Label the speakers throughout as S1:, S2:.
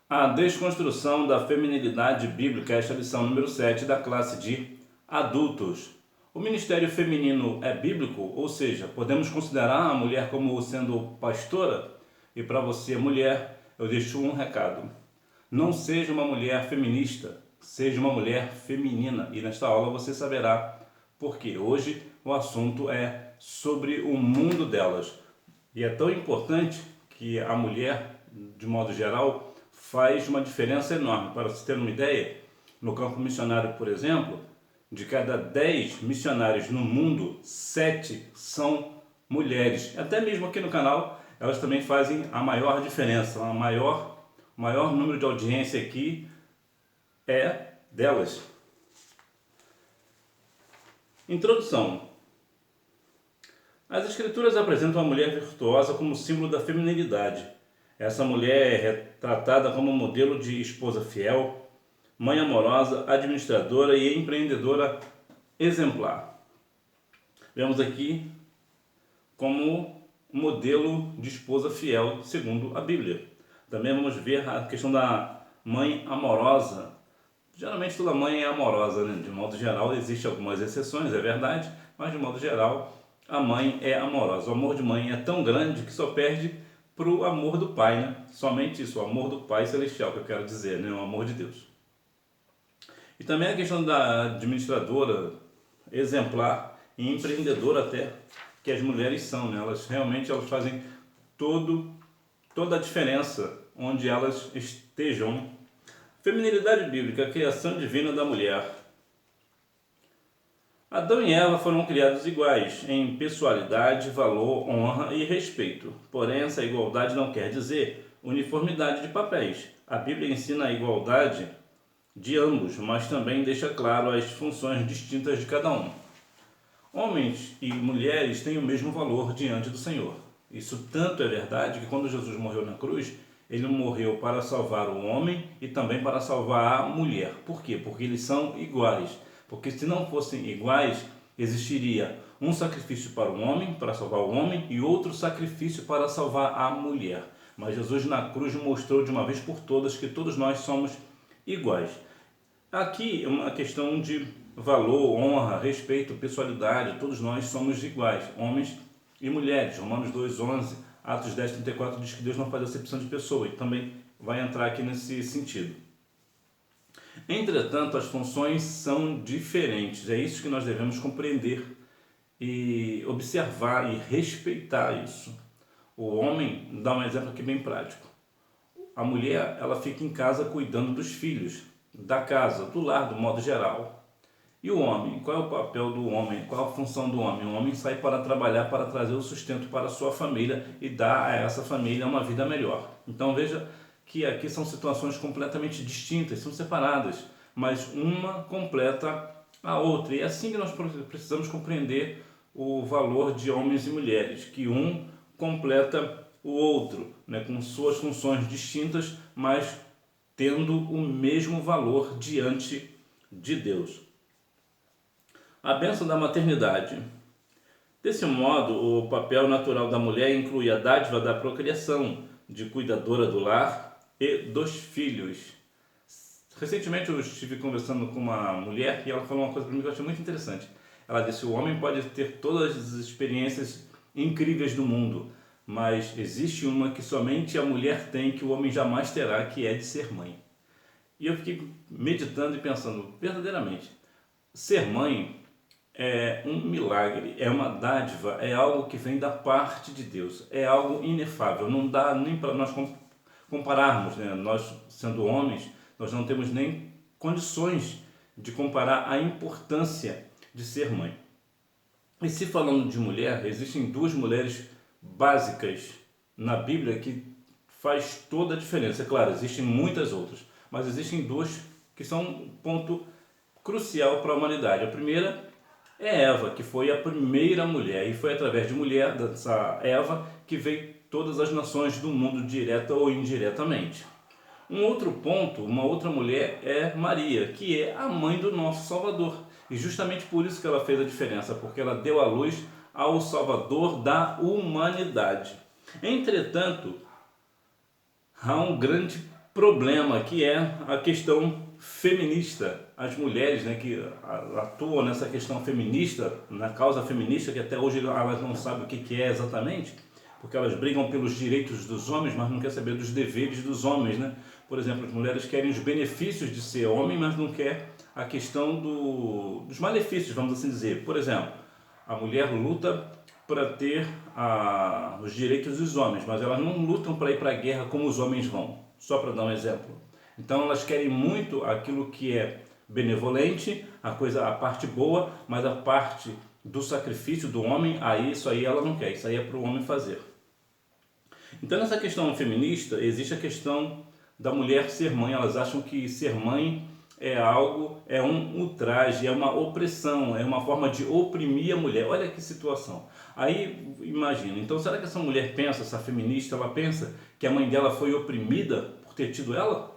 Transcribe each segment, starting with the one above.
S1: A desconstrução da feminilidade bíblica, esta é a lição número 7 da classe de adultos. O ministério feminino é bíblico, ou seja, podemos considerar a mulher como sendo pastora? E para você, mulher, eu deixo um recado. Não seja uma mulher feminista, seja uma mulher feminina. E nesta aula você saberá por quê. Hoje o assunto é sobre o mundo delas. E é tão importante que a mulher, de modo geral, faz uma diferença enorme. Para você ter uma ideia, no campo missionário, por exemplo, de cada 10 missionários no mundo, 7 são mulheres. Até mesmo aqui no canal, elas também fazem a maior diferença. O maior número de audiência aqui é delas. Introdução. As escrituras apresentam a mulher virtuosa como símbolo da feminilidade. Essa mulher é retratada como modelo de esposa fiel, mãe amorosa, administradora e empreendedora exemplar. Vemos aqui como modelo de esposa fiel, segundo a Bíblia. Também vamos ver a questão da mãe amorosa. Geralmente toda mãe é amorosa, né? De modo geral, existem algumas exceções, é verdade, mas de modo geral a mãe é amorosa. O amor de mãe é tão grande que só perde para o amor do pai, né? Somente isso, o amor do pai celestial, que eu quero dizer, né? O amor de Deus. E também a questão da administradora exemplar e empreendedora até, que as mulheres são, né? Elas realmente fazem toda a diferença onde elas estejam. Feminilidade bíblica, a criação divina da mulher. Adão e Eva foram criados iguais em pessoalidade, valor, honra e respeito. Porém, essa igualdade não quer dizer uniformidade de papéis. A Bíblia ensina a igualdade de ambos, mas também deixa claro as funções distintas de cada um. Homens e mulheres têm o mesmo valor diante do Senhor. Isso tanto é verdade que quando Jesus morreu na cruz, ele morreu para salvar o homem e também para salvar a mulher. Por quê? Porque eles são iguais. Porque se não fossem iguais, existiria um sacrifício para o homem, para salvar o homem, e outro sacrifício para salvar a mulher. Mas Jesus na cruz mostrou de uma vez por todas que todos nós somos iguais. Aqui é uma questão de valor, honra, respeito, pessoalidade. Todos nós somos iguais, homens e mulheres. Romanos 2:11, Atos 10:34 diz que Deus não faz acepção de pessoa, e também vai entrar aqui nesse sentido. Entretanto, as funções são diferentes. É isso que nós devemos compreender e observar e respeitar isso. O homem, dá um exemplo aqui bem prático. A mulher, ela fica em casa cuidando dos filhos, da casa, do lar, do modo geral. E o homem, qual é o papel do homem? Qual é a função do homem? O homem sai para trabalhar, para trazer o sustento para a sua família e dar a essa família uma vida melhor. Então veja que aqui são situações completamente distintas, são separadas, mas uma completa a outra. E é assim que nós precisamos compreender o valor de homens e mulheres, que um completa o outro, né, com suas funções distintas, mas tendo o mesmo valor diante de Deus. A bênção da maternidade. Desse modo, o papel natural da mulher inclui a dádiva da procriação, de cuidadora do lar e dos filhos. Recentemente eu estive conversando com uma mulher e ela falou uma coisa para mim que eu achei muito interessante. Ela disse: o homem pode ter todas as experiências incríveis do mundo, mas existe uma que somente a mulher tem, que o homem jamais terá, que é de ser mãe. E eu fiquei meditando e pensando, verdadeiramente, ser mãe é um milagre, é uma dádiva, é algo que vem da parte de Deus, é algo inefável. Não dá nem para nós compararmos, né? Nós, sendo homens, nós não temos nem condições de comparar a importância de ser mãe. E se falando de mulher, existem duas mulheres básicas na Bíblia que faz toda a diferença. É claro, existem muitas outras, mas existem duas que são um ponto crucial para a humanidade. A primeira é Eva, que foi a primeira mulher, e foi através de mulher, dessa Eva, que veio todas as nações do mundo, direta ou indiretamente. Um outro ponto, uma outra mulher é Maria, que é a mãe do nosso Salvador. E justamente por isso que ela fez a diferença, porque ela deu à luz ao Salvador da humanidade. Entretanto, há um grande problema que é a questão feminista. As mulheres, né, que atuam nessa questão feminista, na causa feminista, que até hoje elas não sabem o que é exatamente, porque elas brigam pelos direitos dos homens, mas não querem saber dos deveres dos homens, né? Por exemplo, as mulheres querem os benefícios de ser homem, mas não quer a questão dos malefícios, vamos assim dizer. Por exemplo, a mulher luta para ter os direitos dos homens, mas elas não lutam para ir para a guerra como os homens vão, só para dar um exemplo. Então elas querem muito aquilo que é benevolente, a parte boa, mas a parte do sacrifício do homem, isso aí ela não quer, isso aí é para o homem fazer. Então nessa questão feminista existe a questão da mulher ser mãe. Elas acham que ser mãe é um ultraje, é uma opressão, é uma forma de oprimir a mulher. Olha que situação. Aí imagina, então será que essa mulher pensa, essa feminista, ela pensa que a mãe dela foi oprimida por ter tido ela?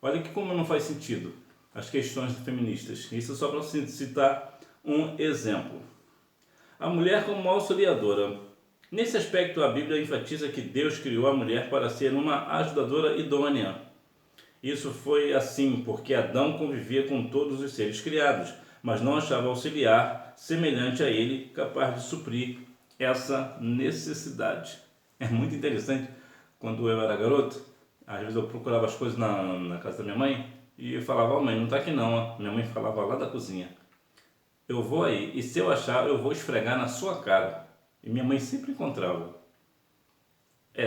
S1: Olha que como não faz sentido as questões feministas. Isso só para citar um exemplo. A mulher como auxiliadora. Nesse aspecto, a Bíblia enfatiza que Deus criou a mulher para ser uma ajudadora idônea. Isso foi assim porque Adão convivia com todos os seres criados, mas não achava auxiliar semelhante a ele, capaz de suprir essa necessidade. É muito interessante. Quando eu era garoto, às vezes eu procurava as coisas na casa da minha mãe e eu falava: mãe, não está aqui não. Ó. Minha mãe falava lá da cozinha: eu vou aí, e se eu achar, eu vou esfregar na sua cara. E minha mãe sempre encontrava.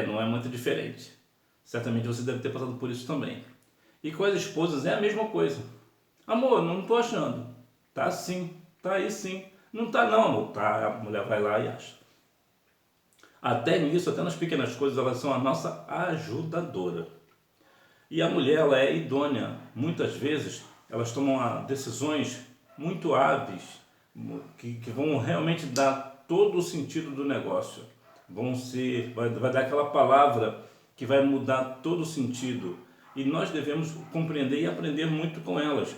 S1: Não é muito diferente. Certamente você deve ter passado por isso também. E com as esposas é a mesma coisa. Amor, não estou achando. Tá sim, tá aí sim. Não tá não, amor. Tá, a mulher vai lá e acha. Até nisso, até nas pequenas coisas, elas são a nossa ajudadora. E a mulher, ela é idônea. Muitas vezes, elas tomam decisões muito hábeis, que vão realmente dar todo o sentido do negócio. Vai dar aquela palavra que vai mudar todo o sentido. E nós devemos compreender e aprender muito com elas.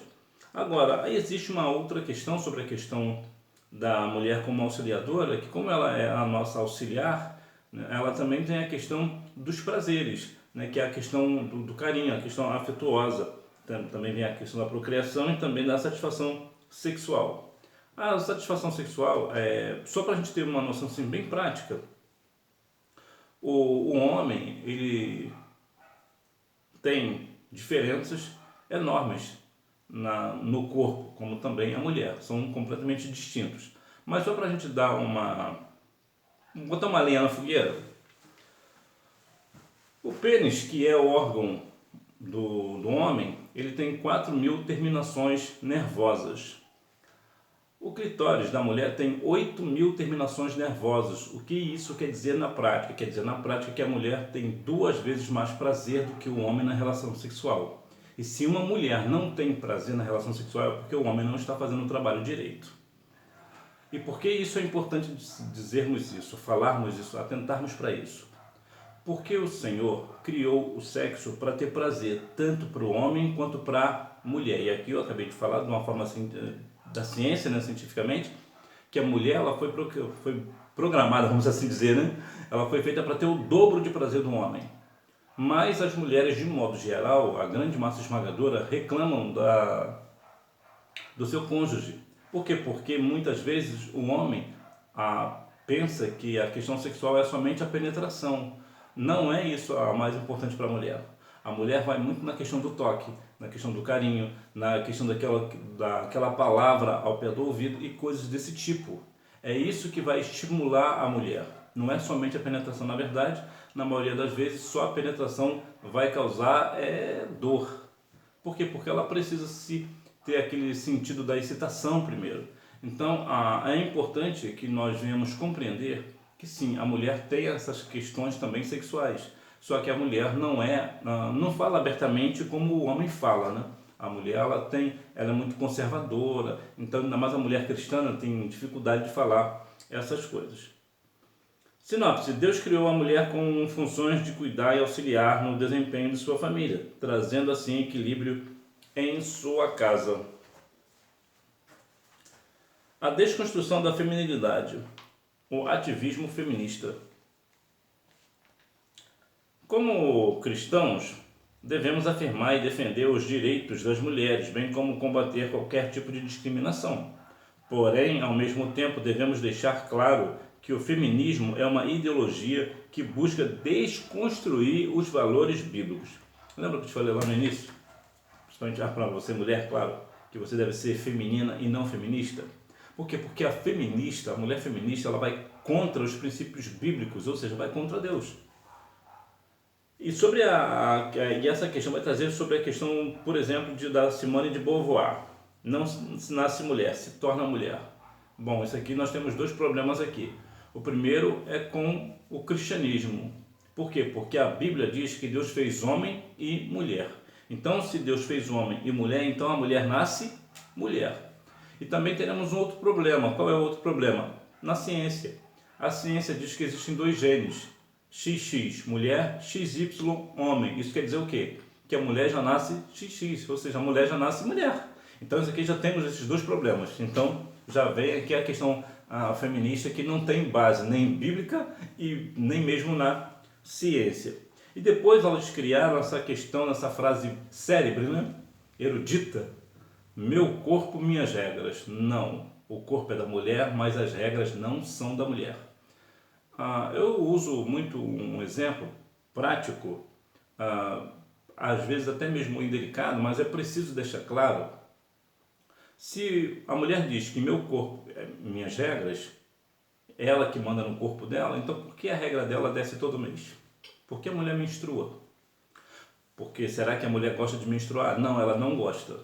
S1: Agora, aí existe uma outra questão sobre a questão da mulher como auxiliadora, que como ela é a nossa auxiliar, né, ela também tem a questão dos prazeres, né, que é a questão do carinho, a questão afetuosa. Também vem a questão da procriação e também da satisfação sexual. A satisfação sexual, só para a gente ter uma noção assim, bem prática, o homem ele tem diferenças enormes no corpo, como também a mulher, são completamente distintos. Mas só para a gente dar botar uma lenha na fogueira, o pênis, que é o órgão do homem, ele tem 4.000 terminações nervosas. O clitóris da mulher tem 8.000 terminações nervosas. O que isso quer dizer na prática? Quer dizer na prática que a mulher tem 2 vezes mais prazer do que o homem na relação sexual. E se uma mulher não tem prazer na relação sexual é porque o homem não está fazendo o trabalho direito. E por que isso é importante dizermos isso, falarmos isso, atentarmos para isso? Porque o Senhor criou o sexo para ter prazer, tanto para o homem quanto para a mulher. E aqui eu acabei de falar de uma forma assim, da ciência, né, cientificamente, que a mulher ela foi programada, vamos assim dizer, né? Ela foi feita para ter o dobro de prazer do homem. Mas as mulheres, de modo geral, a grande massa esmagadora, reclamam do seu cônjuge. Por quê? Porque muitas vezes o homem pensa que a questão sexual é somente a penetração. Não é isso a mais importante para a mulher. A mulher vai muito na questão do toque, na questão do carinho, na questão daquela palavra ao pé do ouvido e coisas desse tipo. É isso que vai estimular a mulher. Não é somente a penetração, na verdade, na maioria das vezes só a penetração vai causar dor. Por quê? Porque ela precisa ter aquele sentido da excitação primeiro. Então é importante que nós venhamos compreender que sim, a mulher tem essas questões também sexuais. Só que a mulher não fala abertamente como o homem fala, né? A mulher ela é muito conservadora, então ainda mais a mulher cristã tem dificuldade de falar essas coisas. Sinopse: Deus criou a mulher com funções de cuidar e auxiliar no desempenho de sua família, trazendo assim equilíbrio em sua casa. A desconstrução da feminilidade, o ativismo feminista. Como cristãos, devemos afirmar e defender os direitos das mulheres, bem como combater qualquer tipo de discriminação. Porém, ao mesmo tempo, devemos deixar claro que o feminismo é uma ideologia que busca desconstruir os valores bíblicos. Lembra que eu te falei lá no início? Principalmente para você, mulher, claro, que você deve ser feminina e não feminista. Por quê? Porque a mulher feminista, ela vai contra os princípios bíblicos, ou seja, vai contra Deus. E sobre e essa questão vai trazer sobre a questão, por exemplo, da Simone de Beauvoir. Não se nasce mulher, se torna mulher. Bom, isso aqui nós temos dois problemas aqui. O primeiro é com o cristianismo. Por quê? Porque a Bíblia diz que Deus fez homem e mulher. Então, se Deus fez homem e mulher, então a mulher nasce mulher. E também teremos um outro problema. Qual é o outro problema? Na ciência. A ciência diz que existem dois genes. XX, mulher, XY, homem. Isso quer dizer o quê? Que a mulher já nasce XX, ou seja, a mulher já nasce mulher. Então, isso aqui já temos esses dois problemas. Então, já vem aqui a questão feminista que não tem base nem bíblica e nem mesmo na ciência. E depois elas criaram essa questão, essa frase célebre, né? Erudita: meu corpo, minhas regras. Não, o corpo é da mulher, mas as regras não são da mulher. Eu uso muito um exemplo prático, às vezes até mesmo indelicado, mas é preciso deixar claro. Se a mulher diz que meu corpo é minhas regras, ela que manda no corpo dela, então por que a regra dela desce todo mês? Por que a mulher menstrua? Porque será que a mulher gosta de menstruar? Não, ela não gosta.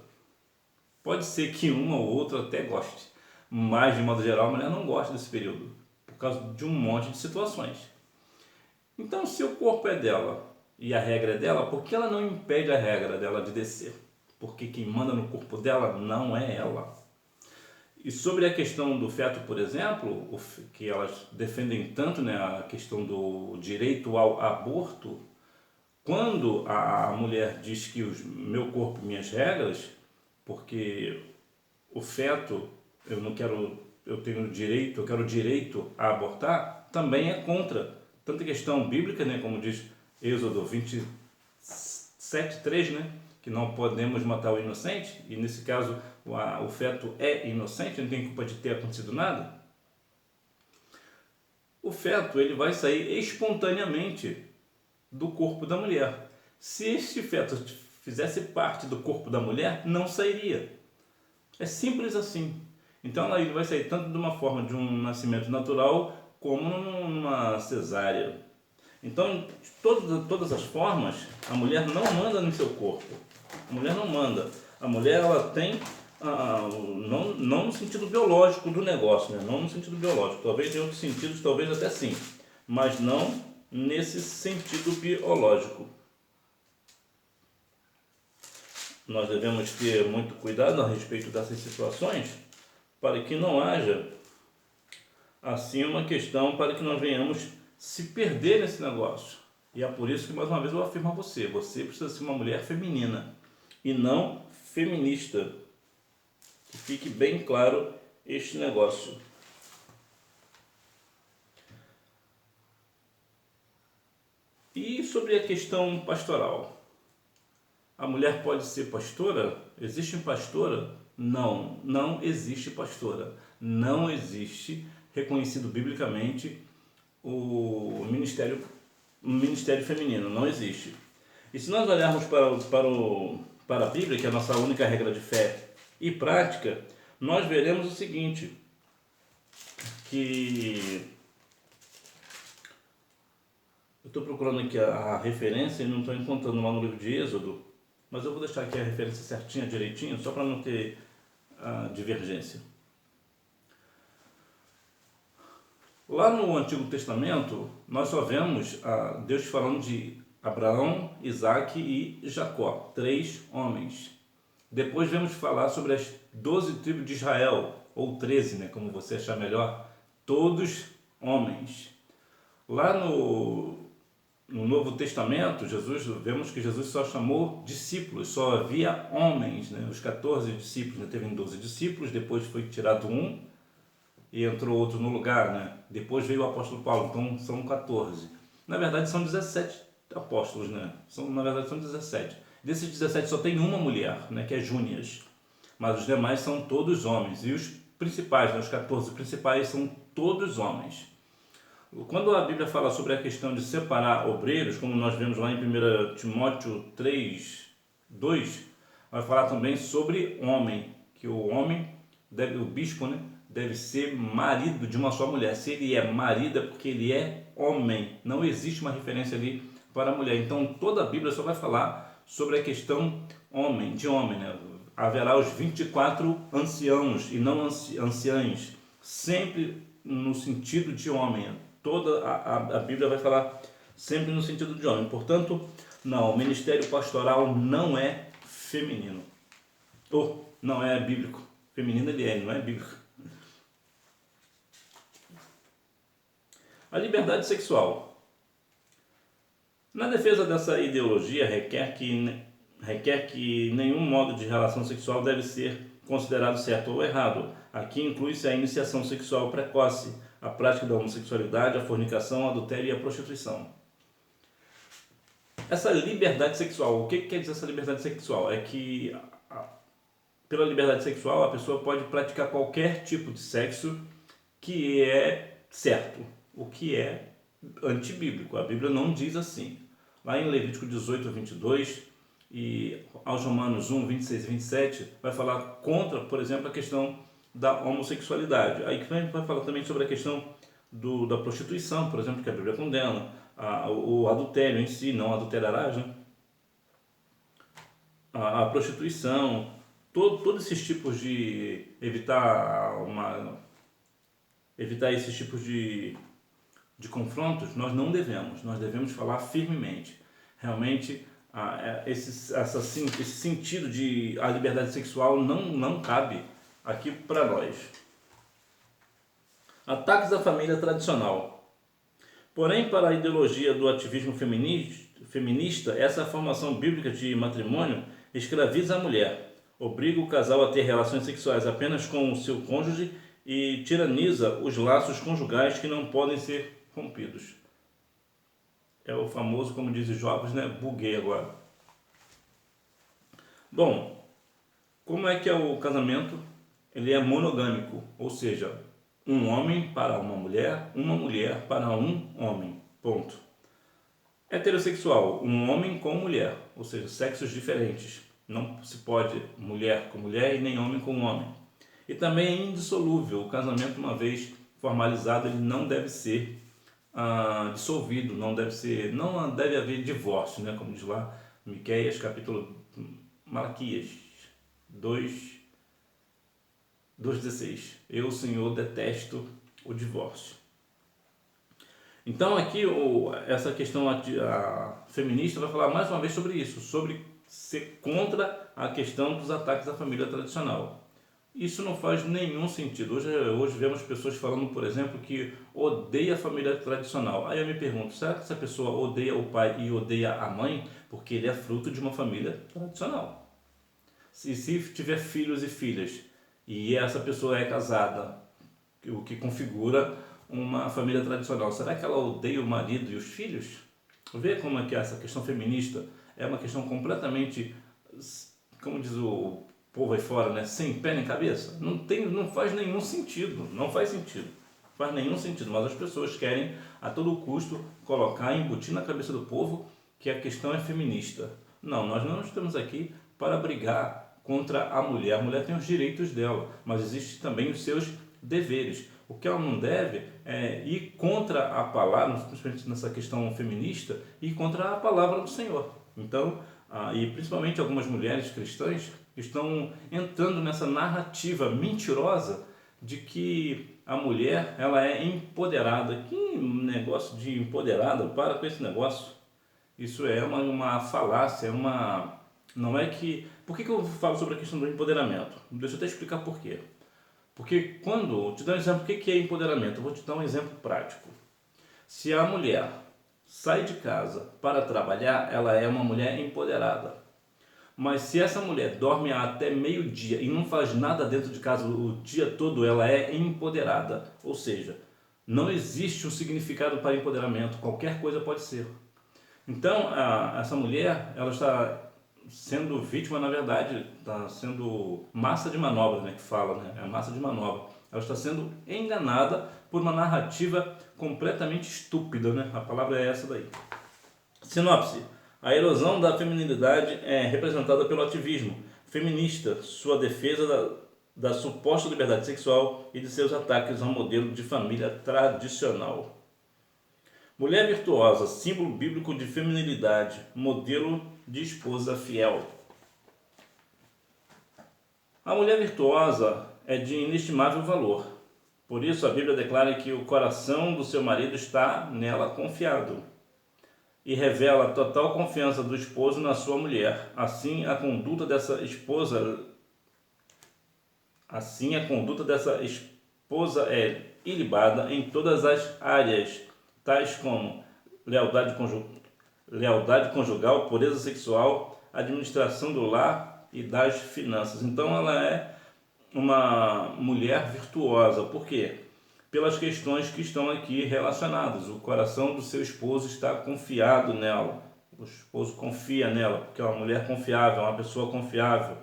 S1: Pode ser que uma ou outra até goste, mas de modo geral a mulher não gosta desse período, por causa de um monte de situações. Então, se o corpo é dela e a regra é dela, por que ela não impede a regra dela de descer? Porque quem manda no corpo dela não é ela. E sobre a questão do feto, por exemplo, que elas defendem tanto, né, a questão do direito ao aborto, quando a mulher diz que meu corpo, minhas regras, porque o feto, eu tenho direito, eu quero direito a abortar, também é contra. Tanto a questão bíblica, né, como diz Êxodo 27:3, né, que não podemos matar o inocente, e nesse caso o feto é inocente, não tem culpa de ter acontecido nada. O feto, ele vai sair espontaneamente do corpo da mulher. Se este feto fizesse parte do corpo da mulher, não sairia. É simples assim. Então ele vai sair tanto de uma forma de um nascimento natural como numa cesárea. Então, de todas as formas, a mulher não manda no seu corpo. A mulher não manda. A mulher, ela tem, não no sentido biológico do negócio, né? Não no sentido biológico. Talvez em outros sentidos, talvez até sim. Mas não nesse sentido biológico. Nós devemos ter muito cuidado a respeito dessas situações para que não haja assim uma questão para que nós venhamos se perder nesse negócio. E é por isso que mais uma vez eu afirmo a você precisa ser uma mulher feminina e não feminista. Que fique bem claro este negócio. E sobre a questão pastoral? A mulher pode ser pastora? Existe pastora? Não, não existe pastora. Não existe reconhecido biblicamente o ministério feminino. Não existe. E se nós olharmos para a Bíblia, que é a nossa única regra de fé e prática, nós veremos o seguinte, que eu estou procurando aqui a referência e não estou encontrando lá no livro de Êxodo, mas eu vou deixar aqui a referência certinha, direitinho, só para não ter divergência. Lá no Antigo Testamento, nós só vemos Deus falando de Abraão, Isaque e Jacó, 3 homens. Depois vemos falar sobre as 12 tribos de Israel, ou 13, né, como você achar melhor, todos homens. Lá no Novo Testamento, vemos que Jesus só chamou discípulos, só havia homens, né? Os 14 discípulos, né? Teve 12 discípulos, depois foi tirado um e entrou outro no lugar, né? Depois veio o apóstolo Paulo, então são 14. Na verdade são 17 apóstolos, né? Na verdade são 17. Desses 17 só tem uma mulher, né, que é Júnias. Mas os demais são todos homens. E os principais, né, os 14 principais, são todos homens. Quando a Bíblia fala sobre a questão de separar obreiros, como nós vemos lá em 1 Timóteo 3, 2, vai falar também sobre homem, que o homem, o bispo, né, deve ser marido de uma só mulher. Se ele é marido é porque ele é homem. Não existe uma referência ali para a mulher. Então toda a Bíblia só vai falar sobre a questão homem, de homem, né? Haverá os 24 anciãos e não anciãs, sempre no sentido de homem. Toda a Bíblia vai falar sempre no sentido de homem. Portanto, não, o ministério pastoral não é feminino. Ou não é bíblico. Feminino ele é, não é bíblico. A liberdade sexual. Na defesa dessa ideologia, requer que nenhum modo de relação sexual deve ser considerado certo ou errado. Aqui inclui-se a iniciação sexual precoce, a prática da homossexualidade, a fornicação, o adultério e a prostituição. Essa liberdade sexual, o que quer dizer essa liberdade sexual? É que pela liberdade sexual a pessoa pode praticar qualquer tipo de sexo que é certo, o que é antibíblico. A Bíblia não diz assim. Lá em Levítico 18, 22 e aos Romanos 1, 26 e 27 vai falar contra, por exemplo, a questão da homossexualidade. Aí vai falar também sobre a questão da prostituição, por exemplo, que a Bíblia condena, o adultério em si, não adulterarás, né? A prostituição, todos esses tipos de evitar esses tipos de confrontos, nós não devemos falar firmemente. Realmente, esse sentido de a liberdade sexual não cabe aqui para nós. Ataques à família tradicional. Porém, para a ideologia do ativismo feminista, essa formação bíblica de matrimônio escraviza a mulher, obriga o casal a ter relações sexuais apenas com o seu cônjuge e tiraniza os laços conjugais que não podem ser rompidos. É o famoso, como diz os jovens, né? Buguei agora. Bom, como é que é o casamento? Ele é monogâmico, ou seja, um homem para uma mulher para um homem, ponto. Heterossexual, um homem com mulher, ou seja, sexos diferentes. Não se pode mulher com mulher e nem homem com homem. E também é indissolúvel, o casamento uma vez formalizado ele não deve ser dissolvido, não deve haver divórcio, né? Como diz lá Miqueias, Malaquias 2:16. Eu, Senhor, detesto o divórcio. Então aqui essa questão feminista vai falar mais uma vez sobre isso, sobre ser contra a questão dos ataques à família tradicional. Isso não faz nenhum sentido. Hoje vemos pessoas falando, por exemplo, que odeia a família tradicional. Aí eu me pergunto, será que essa pessoa odeia o pai e odeia a mãe porque ele é fruto de uma família tradicional? Se tiver filhos e filhas e essa pessoa é casada, o que configura uma família tradicional, será que ela odeia o marido e os filhos? Vê como é que essa questão feminista é uma questão completamente, como diz o povo aí fora, né? Sem pé nem cabeça. Não faz nenhum sentido. Não faz sentido. Faz nenhum sentido. Mas as pessoas querem, a todo custo, embutir na cabeça do povo que a questão é feminista. Não, nós não estamos aqui para brigar contra a mulher. A mulher tem os direitos dela, mas existem também os seus deveres. O que ela não deve é ir contra a palavra, principalmente nessa questão feminista, ir contra a palavra do Senhor. Então, e principalmente algumas mulheres cristãs estão entrando nessa narrativa mentirosa de que a mulher ela é empoderada. Que negócio de empoderada? Para com esse negócio. Isso é uma falácia, não é que... Por que eu falo sobre a questão do empoderamento? Deixa eu até explicar por quê. Porque te dar um exemplo, o que é empoderamento? Eu vou te dar um exemplo prático. Se a mulher sai de casa para trabalhar, ela é uma mulher empoderada. Mas se essa mulher dorme até meio-dia e não faz nada dentro de casa o dia todo, ela é empoderada. Ou seja, não existe um significado para empoderamento, qualquer coisa pode ser. Então, essa mulher, ela está sendo vítima, na verdade, está sendo massa de manobra, né, que fala, né? É massa de manobra. Ela está sendo enganada por uma narrativa completamente estúpida, né? A palavra é essa daí. Sinopse. A erosão da feminilidade é representada pelo ativismo feminista, sua defesa da suposta liberdade sexual e de seus ataques ao modelo de família tradicional. Mulher virtuosa, símbolo bíblico de feminilidade, modelo de esposa fiel. A mulher virtuosa é de inestimável valor. Por isso a Bíblia declara que o coração do seu marido está nela confiado e revela a total confiança do esposo na sua mulher. Assim a conduta dessa esposa é ilibada em todas as áreas, tais como lealdade conjugal, pureza sexual, administração do lar e das finanças. Então ela é uma mulher virtuosa. Por quê? Pelas questões que estão aqui relacionadas. O coração do seu esposo está confiado nela. O esposo confia nela, porque é uma mulher confiável, uma pessoa confiável.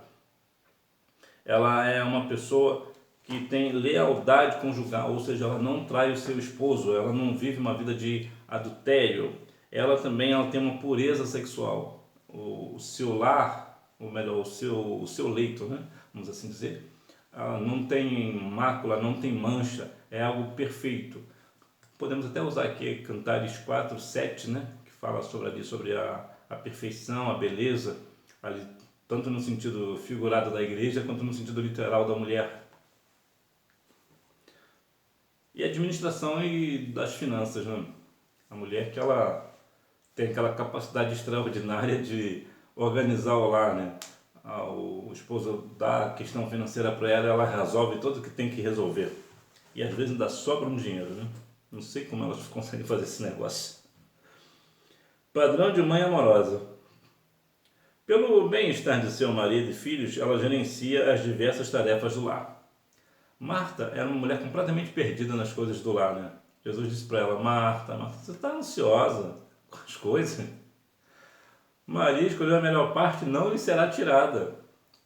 S1: Ela é uma pessoa que tem lealdade conjugal, ou seja, ela não trai o seu esposo, ela não vive uma vida de adultério. Ela tem uma pureza sexual. O seu lar, ou melhor, o seu leito, né? Vamos assim dizer, ela não tem mácula, não tem mancha, é algo perfeito. Podemos até usar aqui Cantares 4:7, né? Que fala sobre a perfeição, a beleza, ali, tanto no sentido figurado da igreja, quanto no sentido literal da mulher. E a administração das finanças, né? A mulher que ela tem aquela capacidade extraordinária de organizar o lar, né? O esposo dá a questão financeira para ela, ela resolve tudo o que tem que resolver. E às vezes ainda sobra um dinheiro, né? Não sei como elas conseguem fazer esse negócio. Padrão de mãe amorosa. Pelo bem-estar de seu marido e filhos, ela gerencia as diversas tarefas do lar. Marta era uma mulher completamente perdida nas coisas do lar, né? Jesus disse para ela: Marta, Marta, você está ansiosa com as coisas? Maria escolheu a melhor parte, não lhe será tirada.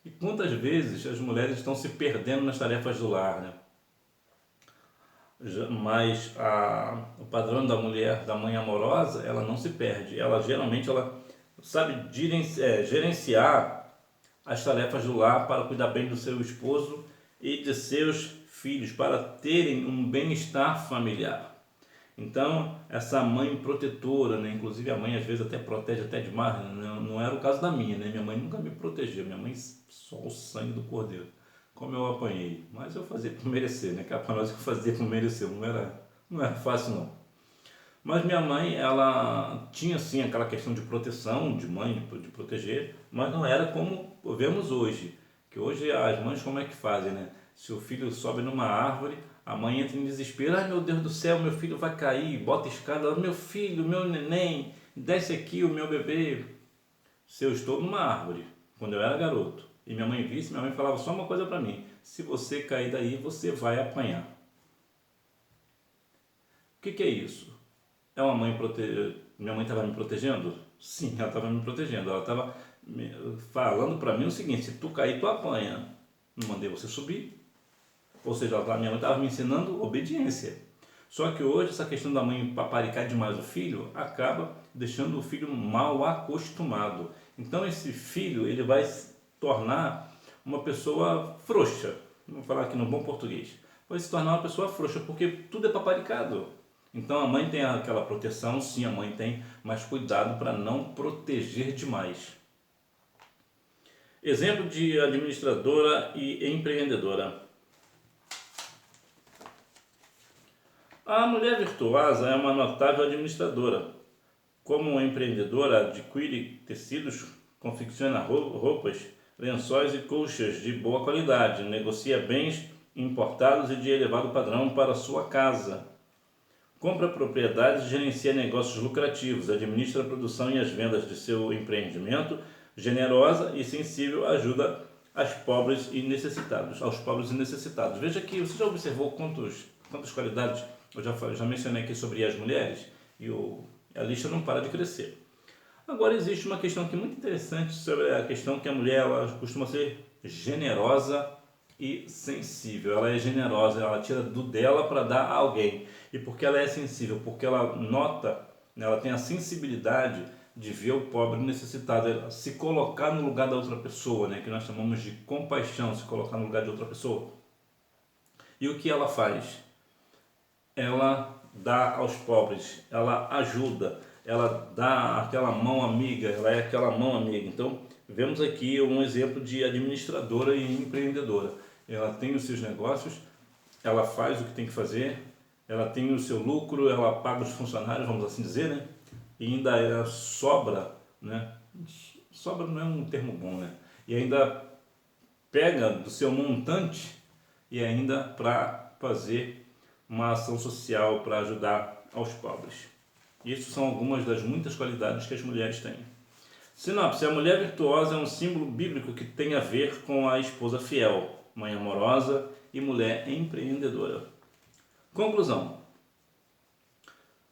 S1: E quantas vezes as mulheres estão se perdendo nas tarefas do lar, né? Mas o padrão da mulher, da mãe amorosa, ela não se perde. Ela geralmente sabe gerenciar as tarefas do lar para cuidar bem do seu esposo e de seus filhos, para terem um bem-estar familiar. Então, essa mãe protetora, né? Inclusive a mãe às vezes até protege até demais, né? Não era o caso da minha, né? Minha mãe nunca me protegeu, minha mãe só o sangue do cordeiro. Como eu apanhei, mas eu fazia por merecer, né? Que para nós eu fazia por merecer, não era fácil não. Mas minha mãe, ela tinha sim aquela questão de proteção, de mãe, de proteger, mas não era como vemos hoje. Que hoje as mães como é que fazem, né? Se o filho sobe numa árvore, a mãe entra em desespero: ai meu Deus do céu, meu filho vai cair, bota escada, meu filho, meu neném, desce aqui o meu bebê. Se eu estou numa árvore, quando eu era garoto, e minha mãe visse, minha mãe falava só uma coisa para mim: se você cair daí, você vai apanhar. O que é isso? É uma mãe minha mãe estava me protegendo? Sim, ela estava me protegendo. Ela estava falando para mim o seguinte: se tu cair, tu apanha. Não mandei você subir. Ou seja, minha mãe estava me ensinando obediência. Só que hoje essa questão da mãe paparicar demais o filho acaba deixando o filho mal acostumado. Então esse filho ele vai se tornar uma pessoa frouxa. Vamos falar aqui no bom português. Vai se tornar uma pessoa frouxa porque tudo é paparicado. Então a mãe tem aquela proteção, sim, a mãe tem, mas cuidado para não proteger demais. Exemplo de administradora e empreendedora. A mulher virtuosa é uma notável administradora. Como empreendedora, adquire tecidos, confecciona roupas, lençóis e colchas de boa qualidade, negocia bens importados e de elevado padrão para sua casa. Compra propriedades e gerencia negócios lucrativos, administra a produção e as vendas de seu empreendimento, generosa e sensível, ajuda aos pobres e necessitados. Veja que você já observou quantas qualidades eu já mencionei aqui sobre as mulheres, e a lista não para de crescer. Agora existe uma questão aqui muito interessante sobre a questão que a mulher ela costuma ser generosa e sensível. Ela é generosa, ela tira do dela para dar a alguém. E porque ela é sensível, porque ela nota, né, ela tem a sensibilidade de ver o pobre necessitado, se colocar no lugar da outra pessoa, né, que nós chamamos de compaixão, se colocar no lugar de outra pessoa. E o que ela faz? Ela dá aos pobres, ela ajuda, ela dá aquela mão amiga, ela é aquela mão amiga. Então, vemos aqui um exemplo de administradora e empreendedora. Ela tem os seus negócios, ela faz o que tem que fazer, ela tem o seu lucro, ela paga os funcionários, vamos assim dizer, né? E ainda sobra, né? Sobra não é um termo bom, né? E ainda pega do seu montante e ainda para fazer uma ação social para ajudar aos pobres. Isso são algumas das muitas qualidades que as mulheres têm. Sinopse: a mulher virtuosa é um símbolo bíblico que tem a ver com a esposa fiel, mãe amorosa e mulher empreendedora. Conclusão: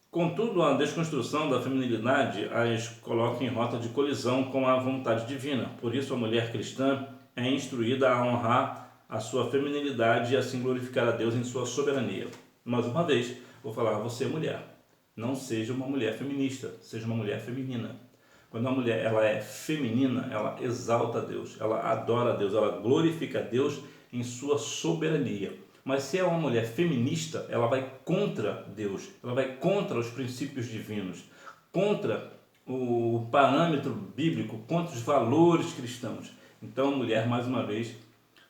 S1: contudo, a desconstrução da feminilidade as coloca em rota de colisão com a vontade divina. Por isso, a mulher cristã é instruída a honrar a sua feminilidade e assim glorificar a Deus em sua soberania. Mais uma vez, vou falar a você, mulher. Não seja uma mulher feminista, seja uma mulher feminina. Quando a mulher ela é feminina, ela exalta a Deus, ela adora a Deus, ela glorifica a Deus em sua soberania. Mas se é uma mulher feminista, ela vai contra Deus, ela vai contra os princípios divinos, contra o parâmetro bíblico, contra os valores cristãos. Então, mulher, mais uma vez,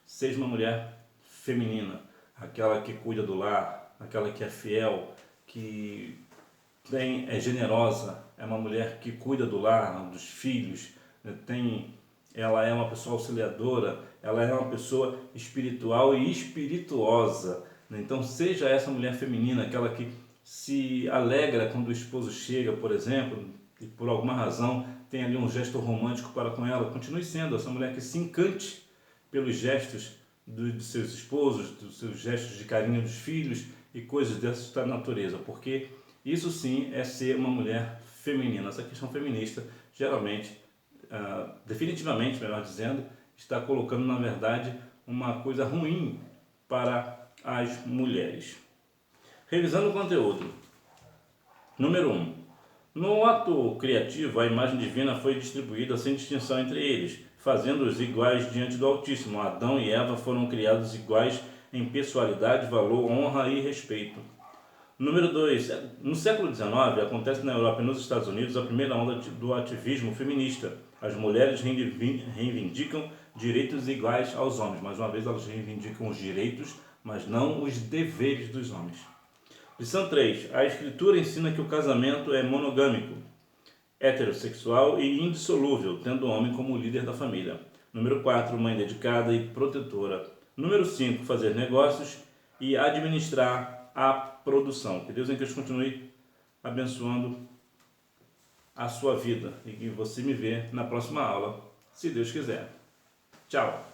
S1: seja uma mulher feminina, aquela que cuida do lar, aquela que é fiel, que é generosa, é uma mulher que cuida do lar, dos filhos, ela é uma pessoa auxiliadora, ela é uma pessoa espiritual e espirituosa. Então seja essa mulher feminina, aquela que se alegra quando o esposo chega, por exemplo, e por alguma razão tem ali um gesto romântico para com ela. Continue sendo essa mulher que se encante pelos gestos dos seus esposos, dos seus gestos de carinho dos filhos e coisas dessa natureza, porque isso sim é ser uma mulher feminina. Essa questão feminista, geralmente, definitivamente, melhor dizendo, está colocando, na verdade, uma coisa ruim para as mulheres. Revisando o conteúdo. Número 1. No ato criativo, a imagem divina foi distribuída sem distinção entre eles, fazendo-os iguais diante do Altíssimo. Adão e Eva foram criados iguais em pessoalidade, valor, honra e respeito. Número 2. No século XIX, acontece na Europa e nos Estados Unidos a primeira onda do ativismo feminista. As mulheres reivindicam direitos iguais aos homens. Mais uma vez, elas reivindicam os direitos, mas não os deveres dos homens. Lição 3. A Escritura ensina que o casamento é monogâmico, heterossexual e indissolúvel, tendo o homem como líder da família. Número 4. Mãe dedicada e protetora. Número 5. Fazer negócios e administrar a produção. Que Deus em Cristo continue abençoando a sua vida e que você me vê na próxima aula, se Deus quiser. Tchau!